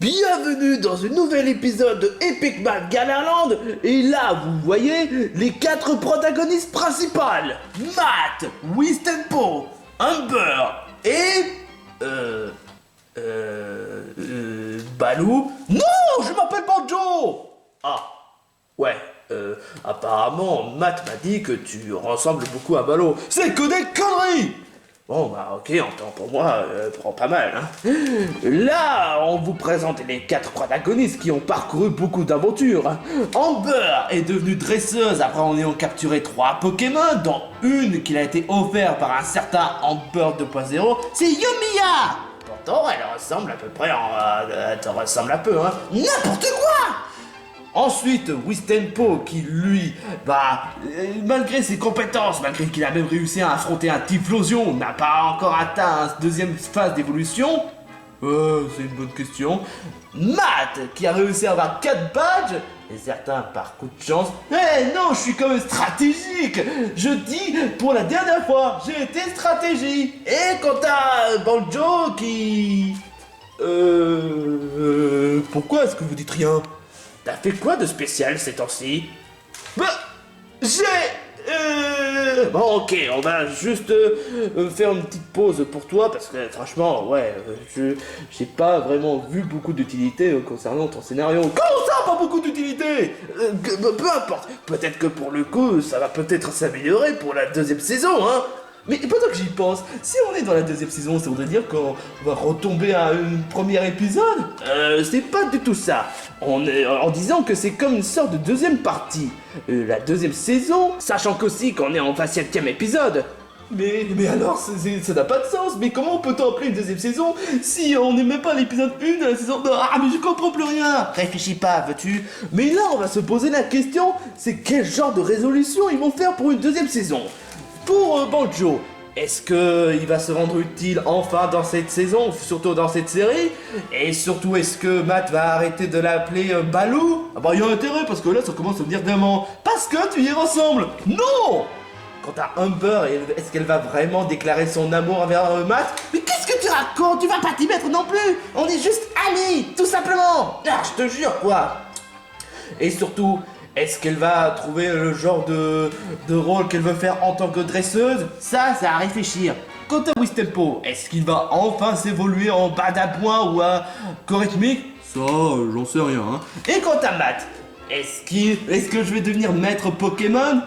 Bienvenue dans un nouvel épisode de Epic Mac Galarland. Et là, vous voyez les 4 protagonistes principales. Matt, Wistempo, Amber et... Balou. Non, je m'appelle Banjo. Ah, ouais, apparemment, Matt m'a dit que tu ressembles beaucoup à Balou. C'est que des conneries. Bon bah ok, en temps pour moi, prend pas mal, hein. Là, on vous présente les 4 protagonistes qui ont parcouru beaucoup d'aventures. Amber est devenue dresseuse après en ayant capturé 3 Pokémon, dont une qui a été offerte par un certain Amber 2.0, c'est Yomiya. Pourtant, elle ressemble à peu près, elle te ressemble un peu, hein. N'importe quoi. Ensuite, Wistempo qui lui, malgré ses compétences, malgré qu'il a même réussi à affronter un Typhlosion, n'a pas encore atteint une deuxième phase d'évolution. C'est une bonne question. Matt qui a réussi à avoir 4 badges, et certains par coup de chance. Non, je suis quand même stratégique. Je dis pour la dernière fois, j'ai été stratégie. Et quant à Banjo qui... pourquoi est-ce que vous dites rien? T'as fait quoi de spécial ces temps-ci? Bon, ok, on va juste faire une petite pause pour toi parce que franchement, ouais, j'ai pas vraiment vu beaucoup d'utilité concernant ton scénario. Comment ça, pas beaucoup d'utilité? Peu importe, peut-être que pour le coup, ça va peut-être s'améliorer pour la deuxième saison, hein. Mais pendant que j'y pense, si on est dans la deuxième saison, ça voudrait dire qu'on va retomber à un premier épisode? C'est pas du tout ça. On est en disant que c'est comme une sorte de deuxième partie. La deuxième saison, sachant qu'aussi qu'on est en 27e épisode. Mais alors, ça n'a pas de sens. Mais comment peut-on appeler une deuxième saison si on n'est même pas à l'épisode 1 de la saison 2? Ah, mais je comprends plus rien. Réfléchis pas, veux-tu? Mais là, on va se poser la question, c'est quel genre de résolution ils vont faire pour une deuxième saison? Pour Banjo, est-ce qu'il va se rendre utile enfin dans cette saison, surtout dans cette série? Et surtout, est-ce que Matt va arrêter de l'appeler Balou? Ah bah il y a intérêt parce que là ça commence à venir vraiment. Parce que tu y ressembles. Non. Quant à Amber, est-ce qu'elle va vraiment déclarer son amour envers Matt? Mais qu'est-ce que tu racontes? Tu vas pas t'y mettre non plus. On est juste amis, tout simplement. Ah, je te jure quoi. Et surtout... est-ce qu'elle va trouver le genre de rôle qu'elle veut faire en tant que dresseuse? Ça, c'est à réfléchir. Quant à Wistempo, est-ce qu'il va enfin s'évoluer en Badapoint ou à Corithmique? Ça, j'en sais rien, hein. Et quant à Matt, est-ce que je vais devenir maître Pokémon?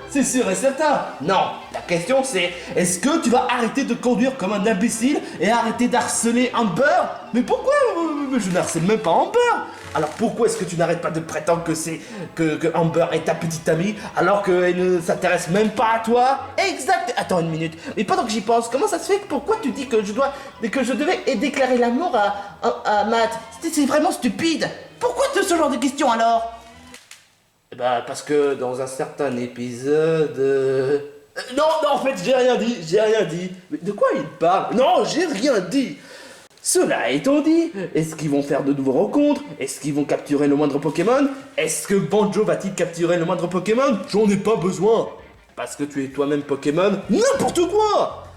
C'est sûr et certain. Non, la question c'est, est-ce que tu vas arrêter de conduire comme un imbécile et arrêter d'harceler Amber? Mais pourquoi? Je n'harcèle même pas Amber. Alors pourquoi est-ce que tu n'arrêtes pas de prétendre que Amber est ta petite amie alors qu'elle ne s'intéresse même pas à toi? Exact. Attends une minute. Mais pendant que j'y pense, comment ça se fait? Pourquoi tu dis que je devais déclarer l'amour à Matt? C'est vraiment stupide. Pourquoi ce genre de questions alors? Parce que dans un certain épisode... Non, en fait, j'ai rien dit. Mais de quoi il parle? Non, j'ai rien dit. Cela étant dit, est-ce qu'ils vont faire de nouvelles rencontres? Est-ce qu'ils vont capturer le moindre Pokémon? Est-ce que Banjo va-t-il capturer le moindre Pokémon? J'en ai pas besoin. Parce que tu es toi-même Pokémon? N'importe quoi.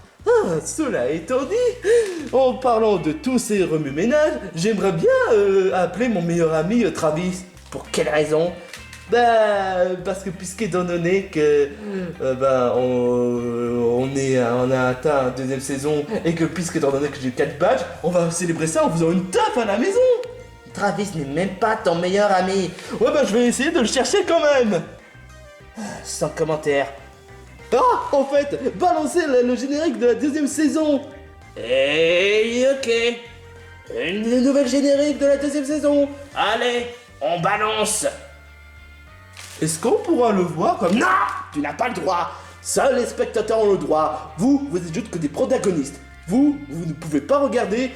Cela étant dit, en parlant de tous ces remue-ménages, j'aimerais bien appeler mon meilleur ami Travis. Pour quelle raison? Parce que étant donné que on a atteint la deuxième saison et que étant donné que j'ai 4 badges, on va célébrer ça en faisant une teuf à la maison. Travis n'est même pas ton meilleur ami. Ouais je vais essayer de le chercher quand même. Sans commentaire. En fait, balancez le générique de la deuxième saison. Hey, ok. Une nouvelle générique de la deuxième saison. Allez, on balance. Est-ce qu'on pourra le voir comme... Non, tu n'as pas le droit. Seuls les spectateurs ont le droit. Vous êtes juste que des protagonistes. Vous ne pouvez pas regarder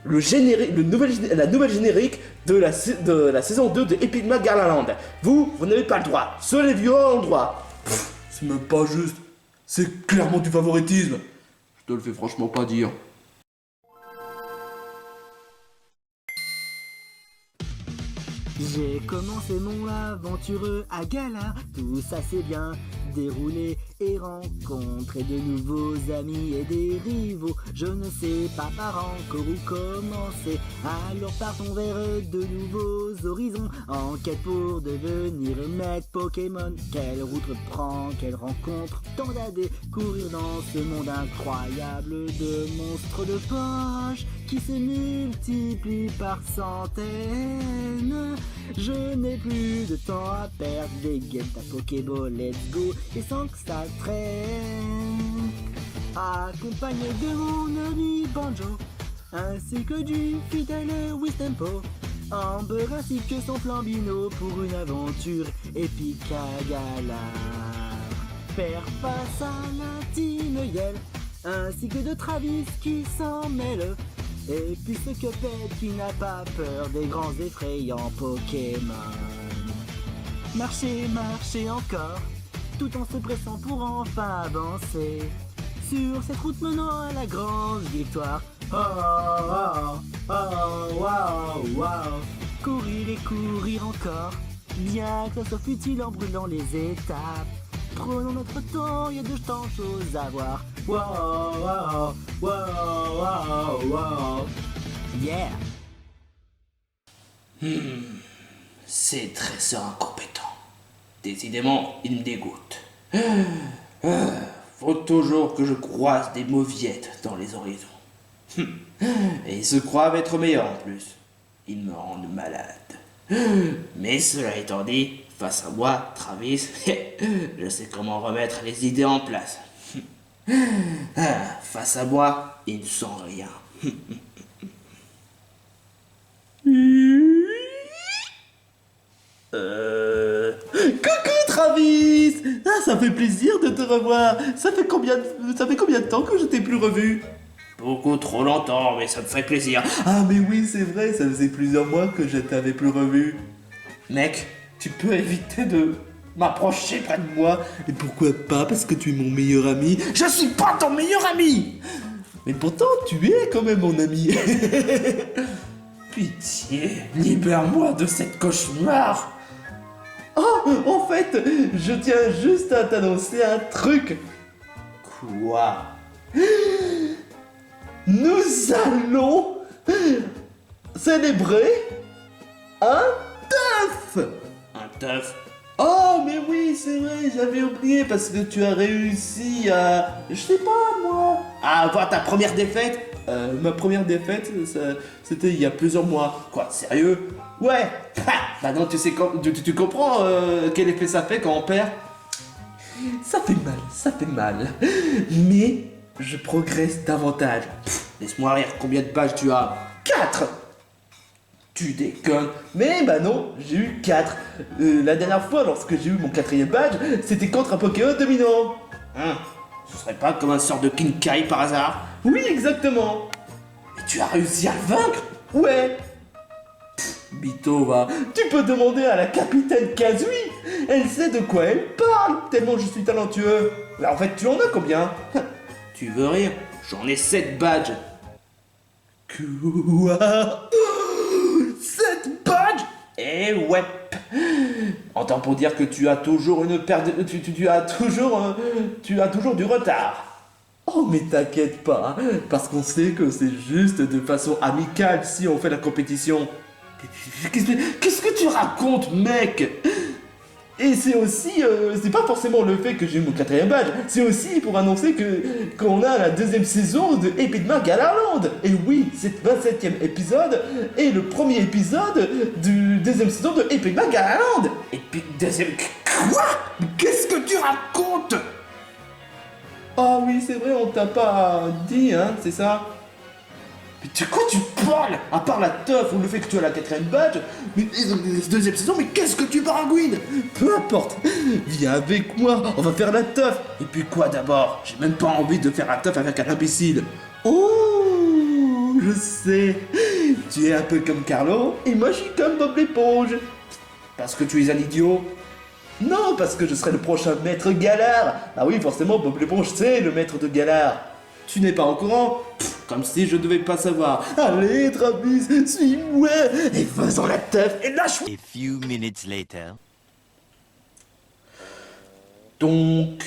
le générique, la nouvelle générique de la saison 2 de Epic Mac Galarland. Vous n'avez pas le droit. Seuls les viewers ont le droit. C'est même pas juste. C'est clairement du favoritisme. Je te le fais franchement pas dire. J'ai commencé mon aventureux à Galar, tout ça s'est bien déroulé et rencontrer de nouveaux amis et des rivaux. Je ne sais pas par encore où commencer, alors partons vers de nouveaux horizons, en quête pour devenir maître Pokémon. Quelle route reprend, quelle rencontre tant à découvrir dans ce monde incroyable de monstres de poche qui se multiplient par centaines. Je n'ai plus de temps à perdre, dégaine ta Pokéball, let's go, et sans que ça traîne. Accompagné de mon ami Banjo, ainsi que du fidèle Wistempo, Amber ainsi que son Flambino pour une aventure épique à Galar. Faire face à la team Yell, ainsi que de Travis qui s'en mêle, et puis ce Cuphead qui n'a pas peur des grands effrayants Pokémon. Marcher, marcher encore, tout en se pressant pour enfin avancer sur cette route menant à la grande victoire. Oh, oh, oh, oh, wow, wow. Courir et courir encore, bien que ça soit futile en brûlant les étapes. Prenons notre temps, y a de tant de choses à voir. Wow, wow, wow, wow, wow. Yeah. C'est dresseur incompétent. Décidément, il me dégoûte. Faut toujours que je croise des mauviettes dans les horizons. Et ils se croient être meilleurs en plus. Ils me rendent malade. Mais cela étant dit, face à moi, Travis, je sais comment remettre les idées en place. Face à moi, il ne sent rien. Coucou Travis! Ah, ça fait plaisir de te revoir. Ça fait combien de temps que je t'ai plus revu? Beaucoup trop longtemps, mais ça me fait plaisir. Ah mais oui, c'est vrai, ça faisait plusieurs mois que je t'avais plus revu. Mec, tu peux éviter de m'approcher près de moi. Et pourquoi pas? Parce que tu es mon meilleur ami. Je suis pas ton meilleur ami! Mais pourtant, tu es quand même mon ami. Pitié, libère-moi de cette cauchemar. Oh, en fait, je tiens juste à t'annoncer un truc. Quoi? Nous allons célébrer un teuf. Un teuf? Oh, mais oui, c'est vrai, j'avais oublié parce que tu as réussi à... Je sais pas, moi... À avoir ta première défaite. Ma première défaite, c'était il y a plusieurs mois. Quoi, sérieux? Ouais. Bah non, tu sais, tu comprends quel effet ça fait quand on perd? Ça fait mal. Mais je progresse davantage. Laisse-moi rire, combien de pages tu as? 4. Tu déconnes. Mais bah non, j'ai eu 4. La dernière fois, lorsque j'ai eu mon 4e badge, c'était contre un Pokémon dominant. Ce serait pas comme un sort de King Kai par hasard? Oui, exactement. Et tu as réussi à le vaincre? Ouais. Bito, va. Tu peux demander à la capitaine Kazui. Elle sait de quoi elle parle, tellement je suis talentueux. Là, en fait, tu en as combien? Tu veux rire? J'en ai 7 badges. Quoi? 7 badges? Eh ouais. Entends pour dire que tu as toujours une perte de... Tu as toujours du retard. Oh mais t'inquiète pas, parce qu'on sait que c'est juste de façon amicale si on fait la compétition. Qu'est-ce que tu racontes, mec? Et c'est aussi, c'est pas forcément le fait que j'ai eu mon 4e badge, c'est aussi pour annoncer qu'on a la 2e saison de Epidma Galarland. Et oui, c'est le 27e épisode et le premier épisode du 2e saison de Epidma Galarland. Et puis 2e... Quoi? Qu'est-ce que tu racontes? Ah oui, c'est vrai, on t'a pas dit, hein, c'est ça? Mais de quoi tu parles? À part la teuf ou le fait que tu as la 4e badge, mais 2e saison, mais qu'est-ce que tu baragouines? Peu importe, viens avec moi, on va faire la teuf. Et puis quoi d'abord? J'ai même pas envie de faire la teuf avec un imbécile. Oh, je sais, tu es un peu comme Carlo, et moi je suis comme Bob l'éponge. Parce que tu es un idiot? Non, parce que je serai le prochain maître Galar. Ah oui, forcément, Bob l'éponge, c'est le maître de Galar. Tu n'es pas au courant? Comme si je devais pas savoir. Allez, Travis, suis-moi et faisons la teuf et lâche-moi. A few minutes later. Donc,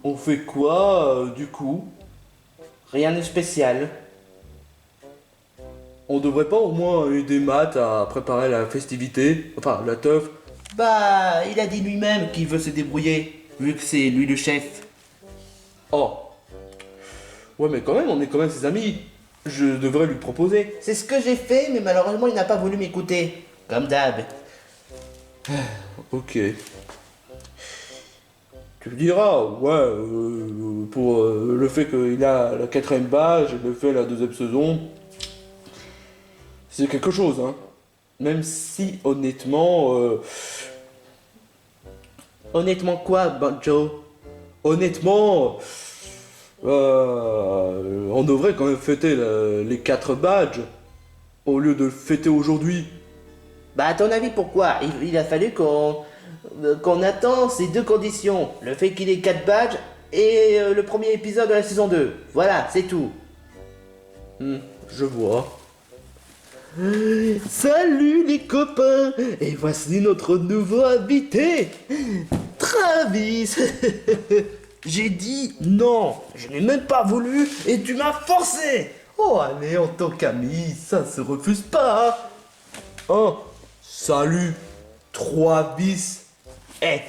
On fait quoi, du coup? Rien de spécial. On devrait pas au moins aider Matt à préparer la festivité? Enfin, la teuf? Bah, il a dit lui-même qu'il veut se débrouiller, vu que c'est lui le chef. Oh. Ouais, mais quand même, on est quand même ses amis. Je devrais lui proposer. C'est ce que j'ai fait, mais malheureusement, il n'a pas voulu m'écouter. Comme d'hab. Ok. Tu me diras, ouais, pour le fait qu'il a la 4ème badge et le fait la 2ème saison, c'est quelque chose, hein. Même si, honnêtement, Honnêtement quoi, Banjo? honnêtement, on devrait quand même fêter les 4 badges au lieu de le fêter aujourd'hui. Bah, à ton avis, pourquoi? Il a fallu qu'on attend ces deux conditions. Le fait qu'il ait 4 badges et le premier épisode de la saison 2. Voilà, c'est tout. Je vois. Salut les copains! Et voici notre nouveau invité, Travis! J'ai dit non, je n'ai même pas voulu et tu m'as forcé! Oh allez, en tant qu'ami, ça se refuse pas! Oh, salut, 3 bis. Eh,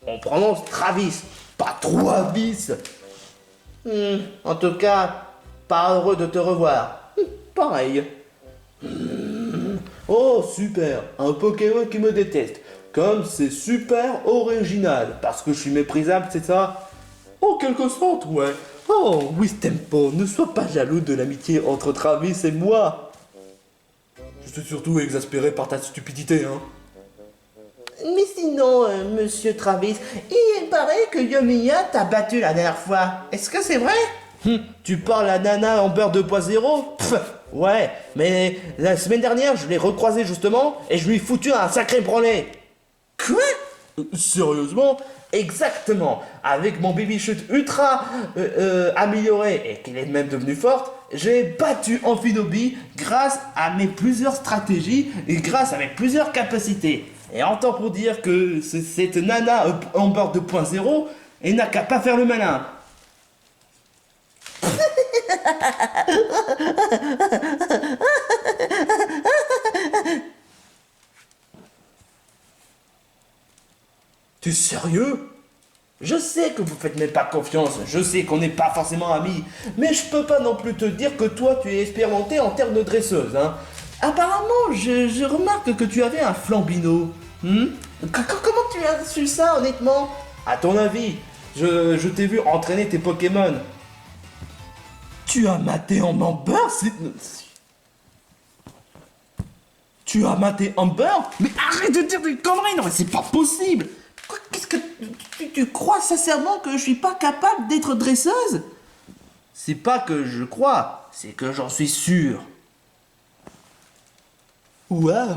on prononce Travis, pas Travis! En tout cas, pas heureux de te revoir. Pareil. Oh, super, un Pokémon qui me déteste. Comme c'est super original, parce que je suis méprisable, c'est ça? En quelque sorte, ouais. Oh, Wistempo, ne sois pas jaloux de l'amitié entre Travis et moi. Je suis surtout exaspéré par ta stupidité, hein. Mais sinon, monsieur Travis, il paraît que Yomiya t'a battu la dernière fois. Est-ce que c'est vrai? Tu parles à Nana en beurre 2.0? Pff, ouais, mais la semaine dernière, je l'ai recroisé justement et je lui ai foutu un sacré branlé. Quoi? Sérieusement? Exactement. Avec mon baby chute ultra amélioré et qu'il est même devenu forte, j'ai battu Amphinobi grâce à mes plusieurs stratégies et grâce à mes plusieurs capacités. Et en temps pour dire que cette nana Amber 2.0 et n'a qu'à pas faire le malin. T'es sérieux? Je sais que vous faites même pas confiance, je sais qu'on n'est pas forcément amis, mais je peux pas non plus te dire que toi tu es expérimenté en termes de dresseuse, hein. Apparemment, je remarque que tu avais un flambino. Comment tu as su ça, honnêtement? À ton avis, je t'ai vu entraîner tes Pokémon. Tu as maté en Amber? Tu as maté Amber? Mais arrête de dire des conneries, non mais c'est pas possible! Quoi, qu'est-ce que... Tu crois sincèrement que je suis pas capable d'être dresseuse? C'est pas que je crois, c'est que j'en suis sûr. Waouh,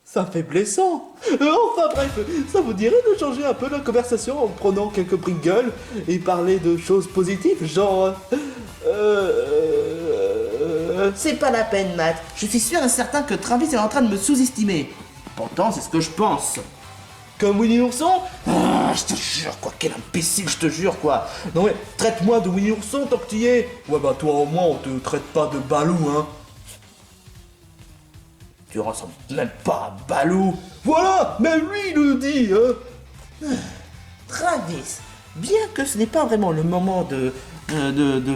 ça fait blessant. Enfin bref, ça vous dirait de changer un peu la conversation en prenant quelques Pringles et parler de choses positives, genre... C'est pas la peine, Matt. Je suis sûr et certain que Travis est en train de me sous-estimer. Pourtant, c'est ce que je pense. Comme Winnie l'ourson? Ah, je te jure, quoi, quel imbécile, je te jure, quoi. Non mais, traite-moi de Winnie l'ourson tant que t'y es. Ouais bah toi au moins on te traite pas de Balou, hein. Tu ressembles même pas à Balou. Voilà, même lui il le dit, hein. Travis, bien que ce n'est pas vraiment le moment de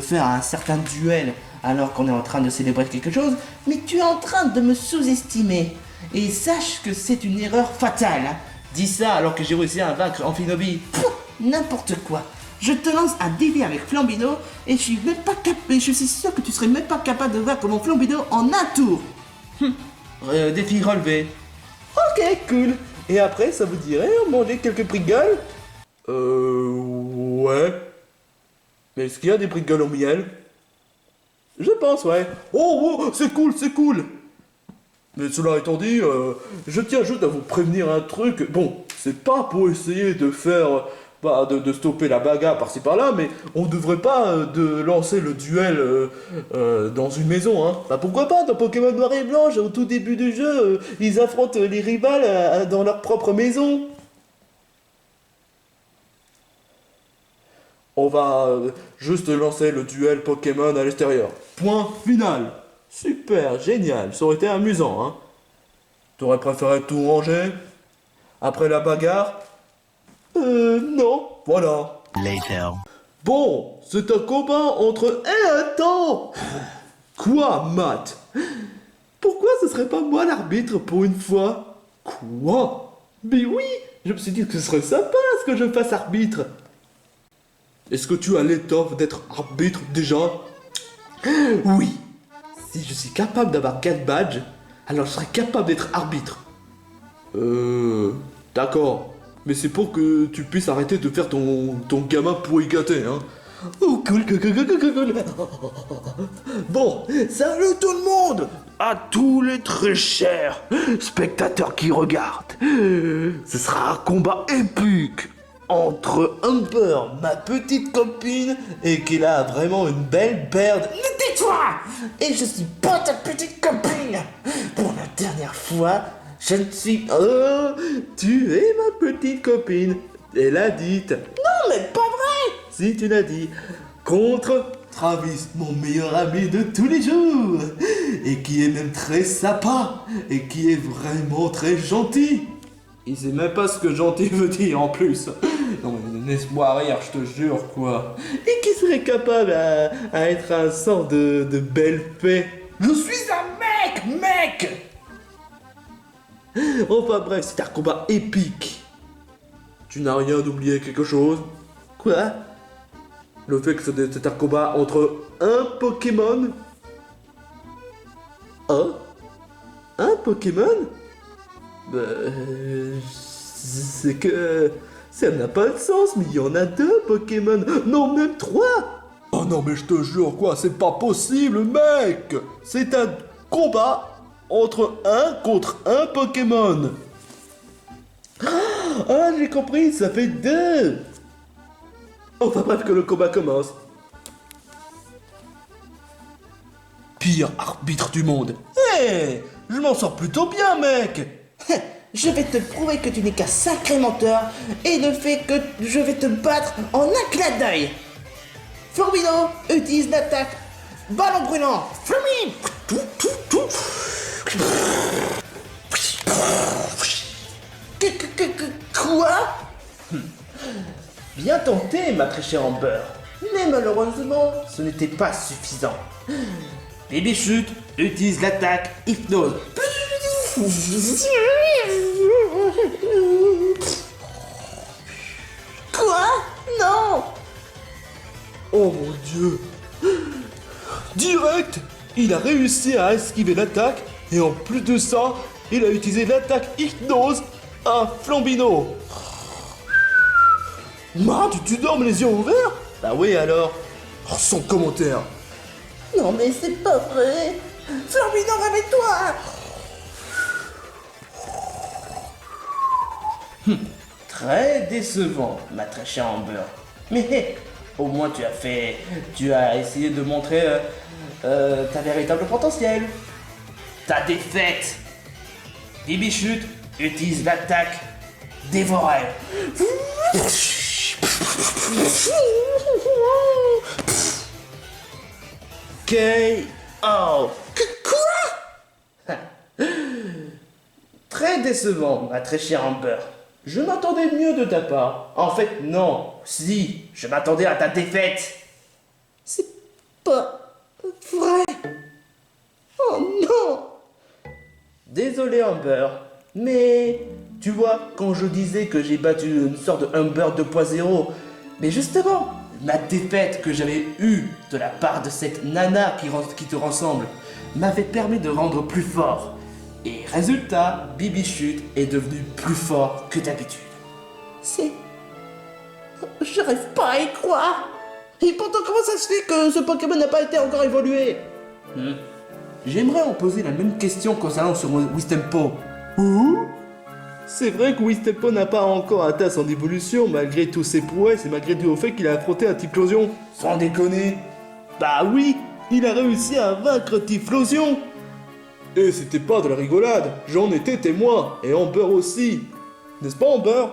faire un certain duel alors qu'on est en train de célébrer quelque chose, mais tu es en train de me sous-estimer. Et sache que c'est une erreur fatale. Hein. Dis ça alors que j'ai réussi à vaincre Amphinobi. N'importe quoi. Je te lance un défi avec Flambino et je suis même pas capable. Je suis sûr que tu serais même pas capable de vaincre mon Flambino en un tour. Défi relevé. Ok, cool. Et après, ça vous dirait manger quelques Pringles? Ouais. Mais est-ce qu'il y a des Pringles au miel? Je pense, ouais. Oh, oh, c'est cool, c'est cool. Mais cela étant dit, je tiens juste à vous prévenir un truc. Bon, c'est pas pour essayer de faire... Bah, de stopper la bagarre par-ci par-là, mais on devrait pas de lancer le duel dans une maison, hein. Bah pourquoi pas, dans Pokémon Noir et Blanc, au tout début du jeu, ils affrontent les rivales dans leur propre maison. On va juste lancer le duel Pokémon à l'extérieur. Point final. Super, génial, ça aurait été amusant, hein. T'aurais préféré tout ranger après la bagarre? Non, voilà. Later. Bon, c'est un combat entre... attends! Quoi, Matt? Pourquoi ce serait pas moi l'arbitre pour une fois? Quoi? Mais oui, je me suis dit que ce serait sympa ce que je fasse arbitre. Est-ce que tu as l'étoffe d'être arbitre déjà? Oui. Si je suis capable d'avoir 4 badges, alors je serai capable d'être arbitre. D'accord. Mais c'est pour que tu puisses arrêter de faire ton gamin pourri gâté, hein. Oh, cool. Bon, salut tout le monde! À tous les très chers spectateurs qui regardent. Ce sera un combat épique entre Amber, ma petite copine, et qui a vraiment une belle paire de... Tais-toi! Et je suis pas ta petite copine! Pour la dernière fois, je ne suis... Oh, tu es ma petite copine. Elle a dit... Non, mais pas vrai! Si, tu l'as dit. Contre Travis, mon meilleur ami de tous les jours. Et qui est même très sympa. Et qui est vraiment très gentil. Il sait même pas ce que gentil veut dire en plus. Non mais laisse-moi rire, je te jure quoi. Et qui serait capable à être un sort de belle fée? Je suis un mec. Enfin bref, c'est un combat épique. Tu n'as rien oublié quelque chose? Quoi? Le fait que c'est un combat entre un Pokémon? Oh? Un Pokémon? C'est que... ça n'a pas de sens, mais il y en a 2 Pokémon. Non, même 3. Oh non, mais je te jure, quoi, c'est pas possible, mec. C'est un combat entre un contre un Pokémon. Ah, j'ai compris, ça fait 2. Enfin bref, que le combat commence. Pire arbitre du monde. Hé, je m'en sors plutôt bien, mec. Je vais te prouver que tu n'es qu'un sacré menteur et le fait que je vais te battre en un clin d'œil. Flambino utilise l'attaque. Ballon brûlant. Flamine. Quoi? Bien tenté, ma très chère Amber. Mais malheureusement, ce n'était pas suffisant. Bibichute utilise l'attaque hypnose. Quoi? Non. Oh mon dieu. Direct, il a réussi à esquiver l'attaque et en plus de ça, il a utilisé l'attaque hypnose à Flambino. Marre, tu dormes les yeux ouverts? Bah oui alors. Oh, sans commentaire. Non mais c'est pas vrai. Flambino, réveille-toi. Très décevant, ma très chère Amber. Mais au moins tu as essayé de montrer ta véritable potentiel. Ta défaite. Bibichute utilise l'attaque dévorée. K.O. Quoi? Très décevant, ma très chère Amber. Je m'attendais mieux de ta part. En fait, non. Si, je m'attendais à ta défaite. C'est pas vrai. Oh non. Désolé, Amber. Mais, tu vois, quand je disais que j'ai battu une sorte de Amber 2.0, mais justement, ma défaite que j'avais eue de la part de cette nana qui te ressemble m'avait permis de rendre plus fort. Et résultat, Bibichute est devenu plus fort que d'habitude. C'est... J'arrive pas à y croire. Et pourtant, comment ça se fait que ce Pokémon n'a pas été encore évolué? J'aimerais en poser la même question concernant sur Wistempo. C'est vrai que Wistempo n'a pas encore atteint son évolution malgré tous ses prouesses et malgré tout au fait qu'il a affronté un Typhlosion. Sans déconner. Bah oui, il a réussi à vaincre Typhlosion. Et c'était pas de la rigolade, j'en étais témoin, et Amber aussi. N'est-ce pas Amber?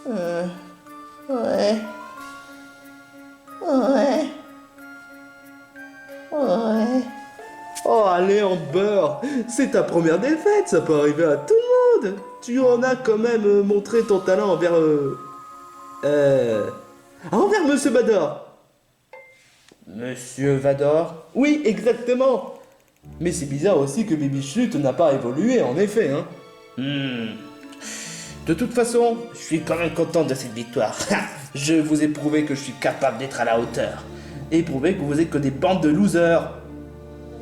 Ouais. Ouais. Ouais. Oh, allez, Amber, c'est ta première défaite, ça peut arriver à tout le monde. Tu en as quand même montré ton talent envers... envers Monsieur Vador. Monsieur Vador? Oui, exactement. Mais c'est bizarre aussi que Baby Chute n'a pas évolué, en effet, hein. De toute façon, je suis quand même content de cette victoire. Je vous ai prouvé que je suis capable d'être à la hauteur. Et prouvé que vous êtes que des bandes de losers.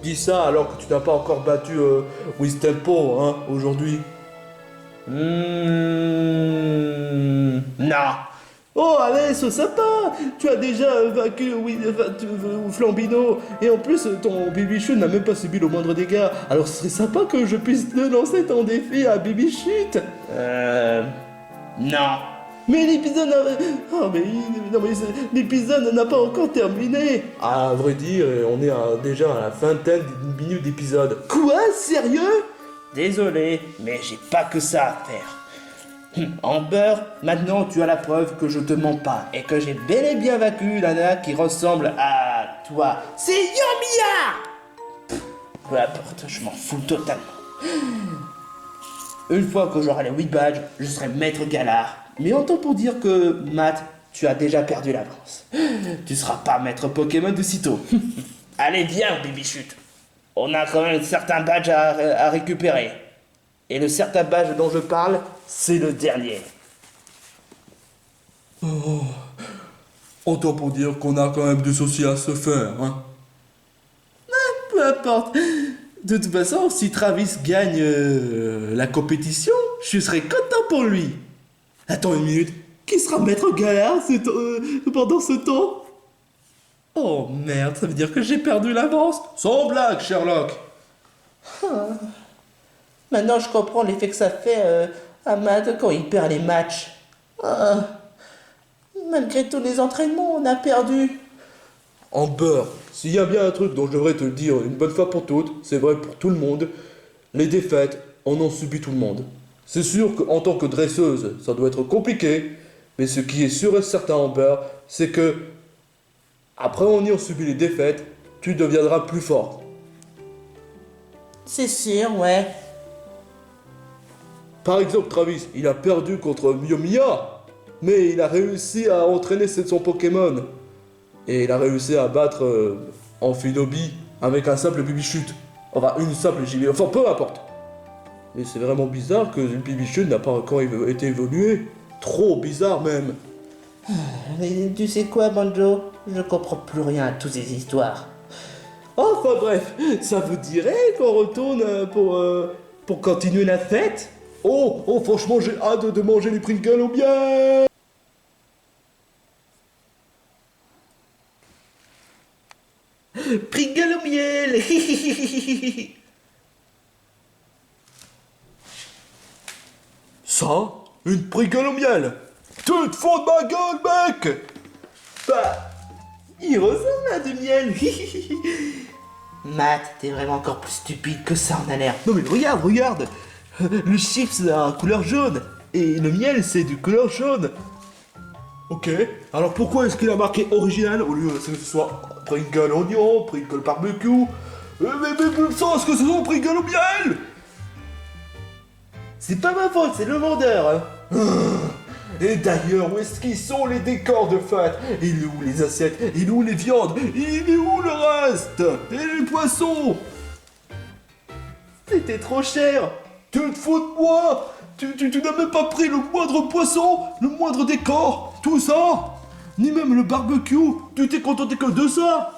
Dis ça alors que tu n'as pas encore battu Wistempo, hein, aujourd'hui. Non. Oh, allez, sois sympa. Tu as déjà vaincu Flambino. Et en plus, ton Bibichute n'a même pas subi le moindre dégât. Alors ce serait sympa que je puisse te lancer ton défi à Bibichute. Non. Mais l'épisode n'a... Oh, mais... Non, mais l'épisode n'a pas encore terminé. À vrai dire, on est déjà à la vingtaine de minutes d'épisode. Quoi? Sérieux? Désolé, mais j'ai pas que ça à faire. Amber, maintenant tu as la preuve que je te mens pas et que j'ai bel et bien vaincu Lana qui ressemble à toi. C'est Yomiya! Peu importe, je m'en fous totalement. Une fois que j'aurai les 8 badges, je serai maître Galar. Mais autant pour dire que, Matt, tu as déjà perdu l'avance. Tu seras pas maître Pokémon de sitôt. Allez, viens, Bibichute. On a quand même certains badges à récupérer. Et le certain badge dont je parle, c'est le dernier. Oh, autant pour dire qu'on a quand même des soucis à se faire, hein. Peu importe. De toute façon, si Travis gagne la compétition, je serai content pour lui. Attends une minute, qui sera maître Galar pendant ce temps? Oh merde, ça veut dire que j'ai perdu l'avance. Sans blague, Sherlock. Maintenant, je comprends l'effet que ça fait à Matt quand il perd les matchs. Malgré tous les entraînements, on a perdu. Amber, s'il y a bien un truc dont je devrais te le dire une bonne fois pour toutes, c'est vrai pour tout le monde, les défaites en ont subi tout le monde. C'est sûr qu'en tant que dresseuse, ça doit être compliqué, mais ce qui est sûr et certain, Amber, c'est que, après en ayant subi les défaites, tu deviendras plus fort. C'est sûr, ouais. Par exemple, Travis, il a perdu contre Yomiya, mais il a réussi à entraîner son Pokémon. Et il a réussi à battre Amphinobi avec un simple Bibichute. Enfin, une simple JV, enfin peu importe. Mais c'est vraiment bizarre que le Bibichute n'a pas encore été évolué. Trop bizarre même. Mais tu sais quoi, Banjo? Je comprends plus rien à toutes ces histoires. Enfin bref, ça vous dirait qu'on retourne pour continuer la fête? Oh, franchement, j'ai hâte de manger les Pringles au miel. Pringles au miel. Ça? Une Pringle au miel? Tu te fous de ma gueule, mec? Bah, il ressemble à du miel. Matt, t'es vraiment encore plus stupide que ça en a l'air. Non mais regarde. Le chiffre c'est la couleur jaune. Et le miel c'est du couleur jaune. Ok, alors pourquoi est-ce qu'il a marqué original au lieu que ce soit Pringle oignon, Pringle barbecue? Mais ça, est-ce que ce sont Pringle au miel? C'est pas ma faute, c'est le vendeur. Et d'ailleurs, où est-ce qu'ils sont les décors de fête? Il est où les assiettes? Il est où les viandes? Il est où le reste? Et les poissons? C'était trop cher. Tu te fous de moi? Tu n'as même pas pris le moindre poisson, le moindre décor, tout ça? Ni même le barbecue, tu t'es contenté que de ça?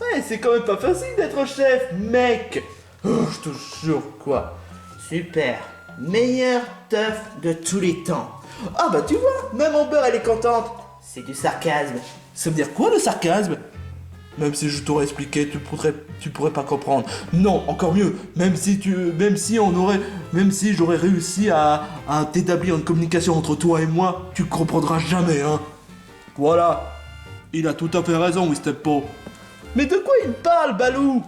Ouais, c'est quand même pas facile d'être chef, mec. Oh, je te jure, quoi. Super. Meilleur teuf de tous les temps. Ah bah tu vois, même Amber elle est contente. C'est du sarcasme. Ça veut dire quoi le sarcasme? Même si je t'aurais expliqué, tu pourrais pas comprendre. Non, encore mieux, même si j'aurais réussi à t'établir une communication entre toi et moi, tu comprendras jamais, hein. Voilà. Il a tout à fait raison, Wistempo. Mais de quoi il parle, Balou?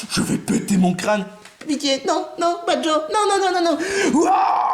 Je vais péter mon crâne. Pitié, non, Banjo, non. Ouah!